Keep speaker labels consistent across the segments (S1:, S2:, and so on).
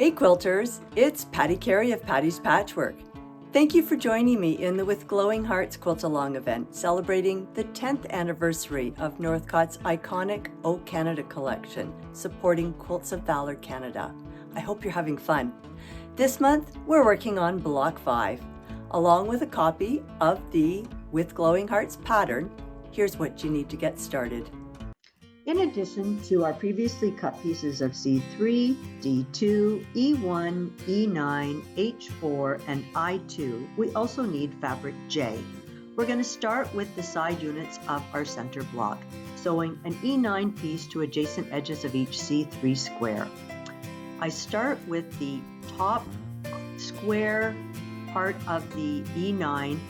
S1: Hey quilters, it's Patti Carey of Patti's Patchwork. Thank you for joining me in the With Glowing Hearts Quilt-Along event, celebrating the 10th anniversary of Northcott's iconic O Canada collection, supporting Quilts of Valor Canada. I hope you're having fun. This month, we're working on Block 5. Along with a copy of the With Glowing Hearts pattern, here's what you need to get started. In addition to our previously cut pieces of C3, D2, E1, E9, H4, and I2, we also need fabric J. We're going to start with the side units of our center block, sewing an E9 piece to adjacent edges of each C3 square. I start with the top square part of the E9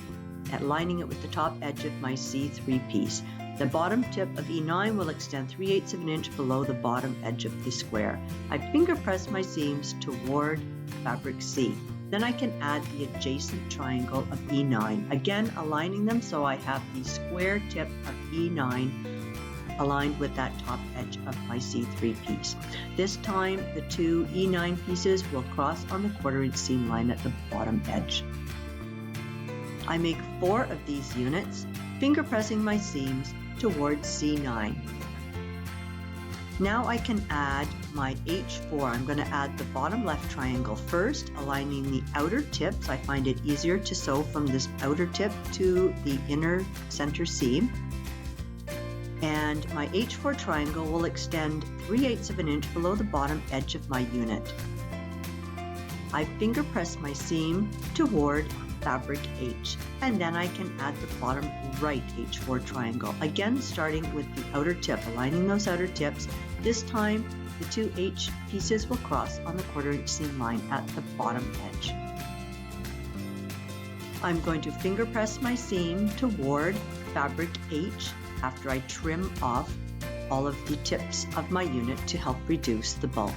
S1: and lining it with the top edge of my C3 piece. The bottom tip of E9 will extend 3/8 of an inch below the bottom edge of the square. I finger press my seams toward fabric C. Then I can add the adjacent triangle of E9, again aligning them so I have the square tip of E9 aligned with that top edge of my C3 piece. This time the two E9 pieces will cross on the 1/4 inch seam line at the bottom edge. I make 4 of these units, finger pressing my seams towards C9. Now I can add my H4. I'm going to add the bottom left triangle first, aligning the outer tips. I find it easier to sew from this outer tip to the inner center seam. And my H4 triangle will extend 3/8 of an inch below the bottom edge of my unit. I finger press my seam toward fabric H, and then I can add the bottom right H4 triangle, again starting with the outer tip, aligning those outer tips. This time the two H pieces will cross on the 1/4 inch seam line at the bottom edge. I'm going to finger press my seam toward fabric H after I trim off all of the tips of my unit to help reduce the bulk.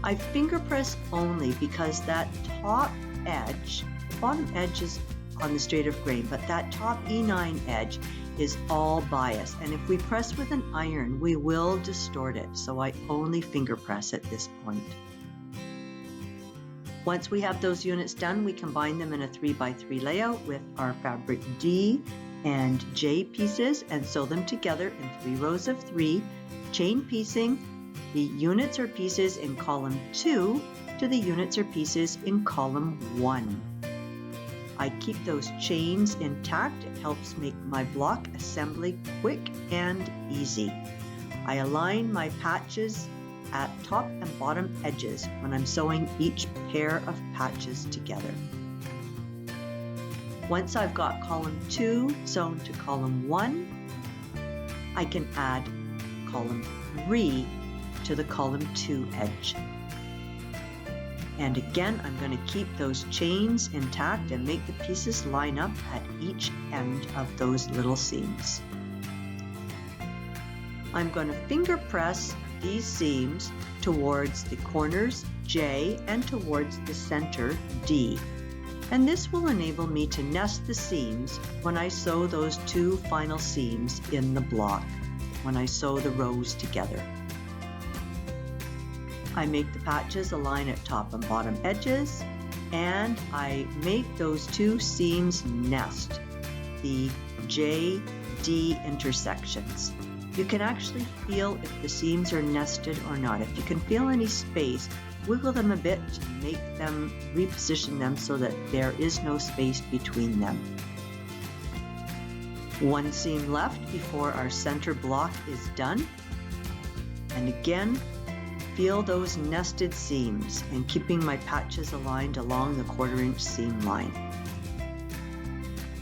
S1: I finger press only because that top edge, the bottom edge is on the straight of grain, but that top E9 edge is all bias, and if we press with an iron we will distort it, so I only finger press at this point. Once we have those units done, we combine them in a 3x3 layout with our fabric D and J pieces and sew them together in 3 rows of 3, chain piecing the units or pieces in column 2 to the units or pieces in column 1. I keep those chains intact. It helps make my block assembly quick and easy. I align my patches at top and bottom edges when I'm sewing each pair of patches together. Once I've got column 2 sewn to column 1, I can add column 3 to the column 2 edge. And again, I'm going to keep those chains intact and make the pieces line up at each end of those little seams. I'm going to finger press these seams towards the corners J and towards the center D. And this will enable me to nest the seams when I sew those 2 final seams in the block, when I sew the rows together. I make the patches align at top and bottom edges, and I make those 2 seams nest, the J-D intersections. You can actually feel if the seams are nested or not. If you can feel any space, wiggle them a bit to make them, reposition them so that there is no space between them. 1 seam left before our center block is done. And again, feel those nested seams and keeping my patches aligned along the 1/4 inch seam line.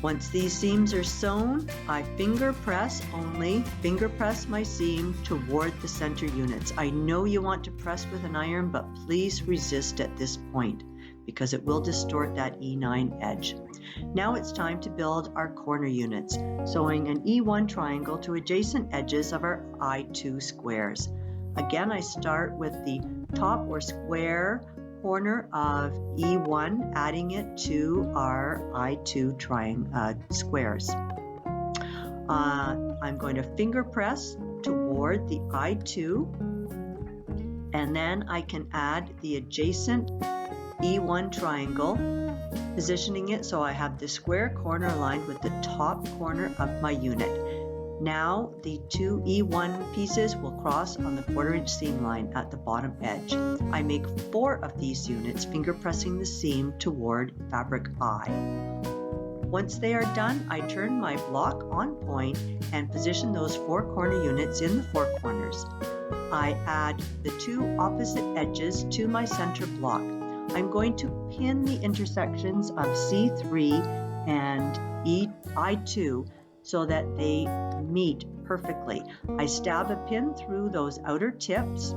S1: Once these seams are sewn, I finger press my seam toward the center units. I know you want to press with an iron, but please resist at this point because it will distort that E9 edge. Now it's time to build our corner units, sewing an E1 triangle to adjacent edges of our I2 squares. Again, I start with the top or square corner of E1, adding it to our I2 squares. I'm going to finger press toward the I2 And then I can add the adjacent E1 triangle, positioning it so I have the square corner aligned with the top corner of my unit. Now the two E1 pieces will cross on the 1/4 inch seam line at the bottom edge. I make 4 of these units, finger pressing the seam toward fabric I. Once they are done, I turn my block on point and position those 4 corner units in the 4 corners. I add the 2 opposite edges to my center block. I'm going to pin the intersections of C3 and I2 so that they meet perfectly. I stab a pin through those outer tips,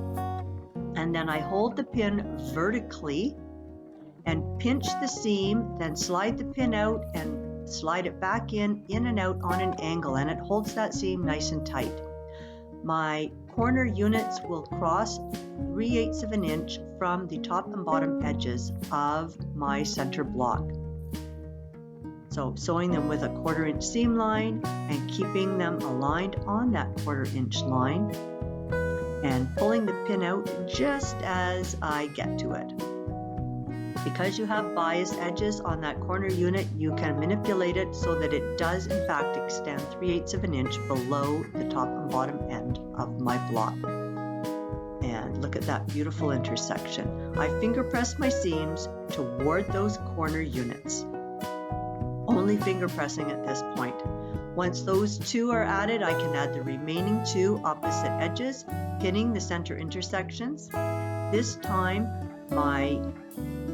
S1: and then I hold the pin vertically and pinch the seam, then slide the pin out and slide it back in and out on an angle, and it holds that seam nice and tight. My corner units will cross 3/8 of an inch from the top and bottom edges of my center block. So sewing them with a 1/4 inch seam line and keeping them aligned on that 1/4 inch line and pulling the pin out just as I get to it. Because you have biased edges on that corner unit, you can manipulate it so that it does in fact extend 3/8 of an inch below the top and bottom end of my block. And look at that beautiful intersection. I finger press my seams toward those corner units. Only finger pressing at this point. Once those 2 are added, I can add the remaining 2 opposite edges, pinning the center intersections. This time, my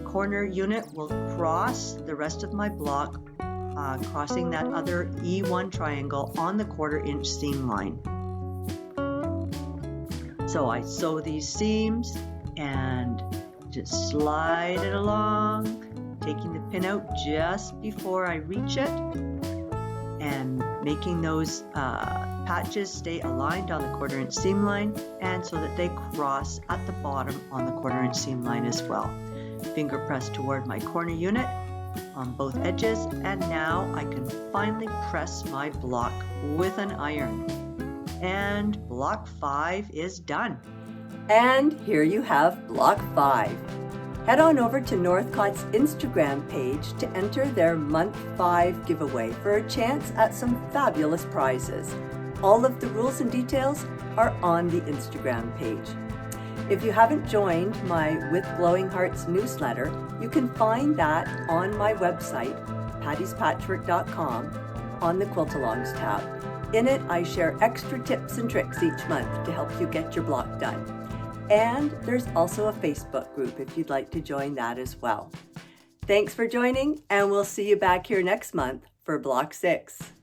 S1: corner unit will cross the rest of my block, crossing that other E1 triangle on the 1/4 inch seam line. So I sew these seams and just slide it along, taking the pin out just before I reach it and making those patches stay aligned on the 1/4 inch seam line, and so that they cross at the bottom on the 1/4 inch seam line as well. Finger press toward my corner unit on both edges, and now I can finally press my block with an iron. And block 5 is done. And here you have block 5. Head on over to Northcott's Instagram page to enter their month 5 giveaway for a chance at some fabulous prizes. All of the rules and details are on the Instagram page. If you haven't joined my With Glowing Hearts newsletter, you can find that on my website, pattispatchwork.com, on the Quilt-Alongs tab. In it, I share extra tips and tricks each month to help you get your block done. And there's also a Facebook group if you'd like to join that as well. Thanks for joining, and we'll see you back here next month for Block 6.